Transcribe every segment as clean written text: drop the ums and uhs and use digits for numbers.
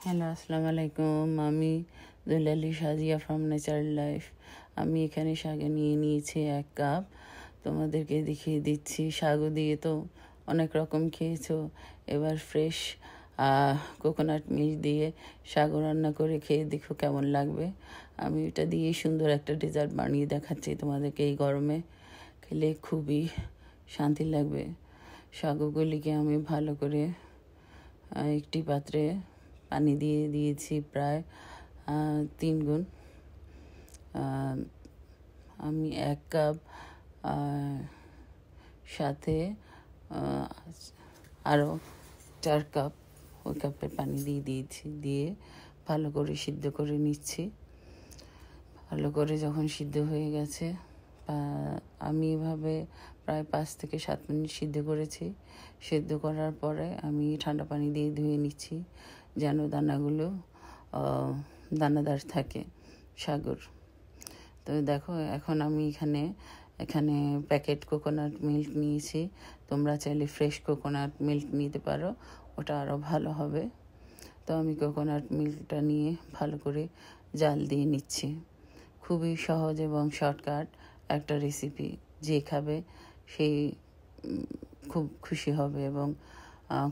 Hello, আসসালামু আলাইকুম। আমি দুলালী সাজিয়া ফ্রম নেচারাল লাইফ। আমি এখানে শাকে নিয়ে নিয়েছি 1 কাপ। তোমাদেরকে দেখিয়ে দিচ্ছি। শাগও দিয়ে তো অনেক রকম খেয়েছো, এবার ফ্রেশ কোকোনাট মিল্ক দিয়ে শাগও রান্না করে খেয়ে দেখো কেমন লাগবে। আমি এটা দিয়ে সুন্দর একটা ডেজার্ট বানিয়ে দেখাচ্ছি তোমাদেরকে। এই গরমে খেলে খুবই শান্তি লাগবে। শাকগুলিকে আমি ভালো করে একটি পাত্রে পানি দিয়ে দিয়েছি প্রায় 3 গুণ। আমি 1 কাপ সাথে আরও 4 কাপ ওই কাপের পানি দিয়ে দিয়েছি। দিয়ে ভালো করে সিদ্ধ করে নিচ্ছি। ভালো করে যখন সিদ্ধ হয়ে গেছে, আমি এভাবে প্রায় 5 থেকে 7 মিনিট সিদ্ধ করেছি। সিদ্ধ করার পরে আমি ঠান্ডা পানি দিয়ে ধুয়ে নিচ্ছি, যেন দানাগুলো দানাদার থাকে সাগর। তো দেখো, এখন আমি এখানে প্যাকেট কোকোনাট মিল্ক নিয়েছি। তোমরা চাইলে ফ্রেশ কোকোনাট মিল্ক নিতে পারো, ওটা আরও ভালো হবে। তো আমি কোকোনাট মিল্কটা নিয়ে ভালো করে জাল দিয়ে নিচ্ছি। খুবই সহজ এবং শর্টকাট একটা রেসিপি। যে খাবে সেই খুব খুশি হবে এবং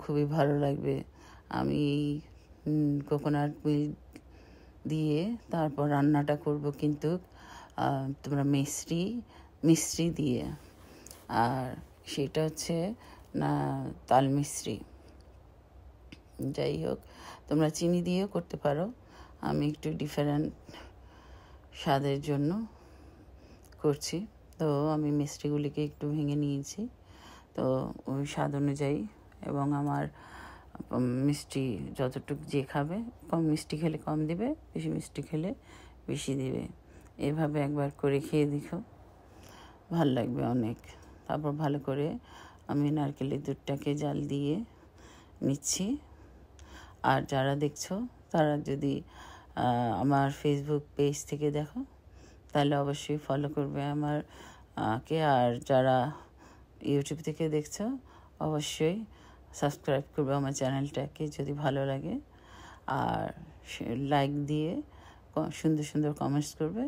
খুবই ভালো লাগবে। আমি কোকোনাট মিল্ক দিয়ে তারপর রান্নাটা করব, কিন্তু তোমরা মিশ্রি দিয়ে, আর সেটা হচ্ছে না তাল মিশ্রি। যাই হোক, তোমরা চিনি দিয়েও করতে পারো। আমি একটু ডিফারেন্ট স্বাদের জন্য করছি। তো আমি মিষ্টিগুলিকে একটু ভেঙে নিয়েছি, তো ওই স্বাদ অনুযায়ী। এবং আমার মিষ্টি যতটুকু যে খাবে, কম মিষ্টি খেলে কম দিবে, বেশি মিষ্টি খেলে বেশি দিবে। এভাবে একবার করে খেয়ে দেখো, ভাল লাগবে অনেক। তারপর ভালো করে আমি নারকেলের দুধটাকে জাল দিয়ে নিচ্ছি। আর যারা দেখছো তারা যদি আমার ফেসবুক পেজ থেকে দেখো তাহলে অবশ্যই ফলো করবে কে। আর যারা ইউটিউব থেকে দেখছো অবশ্যই সাবস্ক্রাইব করবে আমার চ্যানেলটাকে যদি ভালো লাগে। আর লাইক দিয়ে সুন্দর সুন্দর কমেন্টস করবে,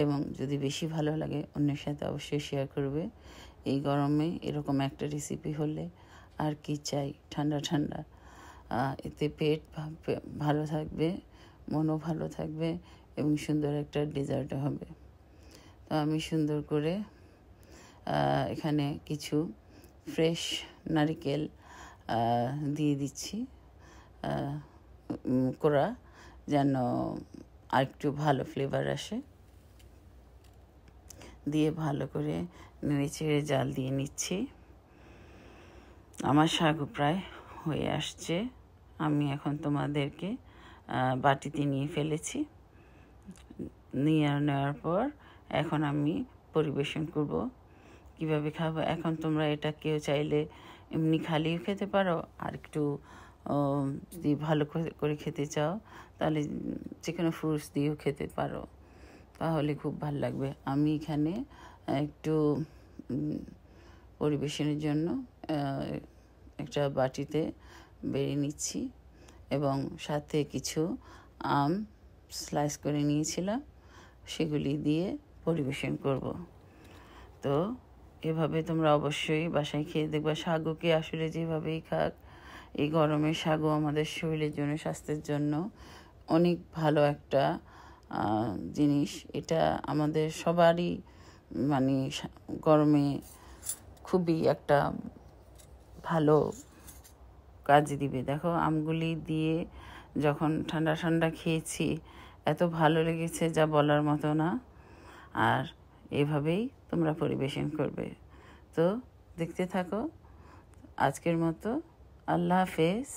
এবং যদি বেশি ভালো লাগে অন্যের সাথে অবশ্যই শেয়ার করবে। এই গরমে এরকম একটা রেসিপি হলে আর কি চাই। ঠান্ডা ঠান্ডা, এতে পেট ভালো থাকবে, মনও ভালো থাকবে এবং সুন্দর একটা ডেজার্টও হবে। তো আমি সুন্দর করে এখানে কিছু ফ্রেশ নারকেল দিয়ে দিচ্ছি কোড়া, যেন আরেকটু ভালো ফ্লেভার আসে। দিয়ে ভালো করে নেড়ে চেড়ে জাল দিয়ে নিচ্ছি। আমার শাকও প্রায় হয়ে আসছে। আমি এখন তোমাদেরকে বাটিতে নিয়ে ফেলেছি। নেওয়ার পর এখন আমি পরিবেশন করব। কিভাবে খাবো এখন তোমরা এটা কেউ চাইলে এমনি খালিও খেতে পারো, আর একটু যদি ভালো করে খেতে চাও তাহলে যে কোনো ফ্রুটস দিয়েও খেতে পারো, তাহলে খুব ভালো লাগবে। আমি এখানে একটু পরিবেশনের জন্য একটা বাটিতে বেড়ে নিচ্ছি, এবং সাথে কিছু আম স্লাইস করে নিয়েছিলাম, সেগুলি দিয়ে পরিবেশন করব। তো এভাবে তোমরা অবশ্যই বাসায় খেয়ে দেখবা। শাককে আসলে যেভাবেই খাক, এই গরমে শাকও আমাদের শরীরের জন্য, স্বাস্থ্যের জন্য অনেক ভালো একটা জিনিস। এটা আমাদের সবারই মানে গরমে খুবই একটা ভালো কাজ দিবে। দেখো, আমগুলি দিয়ে যখন ঠান্ডা ঠান্ডা খেয়েছি, এত ভালো লেগেছে যা বলার মতো না। আর এভাবেই তোমরা পরিবেশন করবে। তো দেখতে থাকো। আজকের মতো আল্লাহ হাফেজ।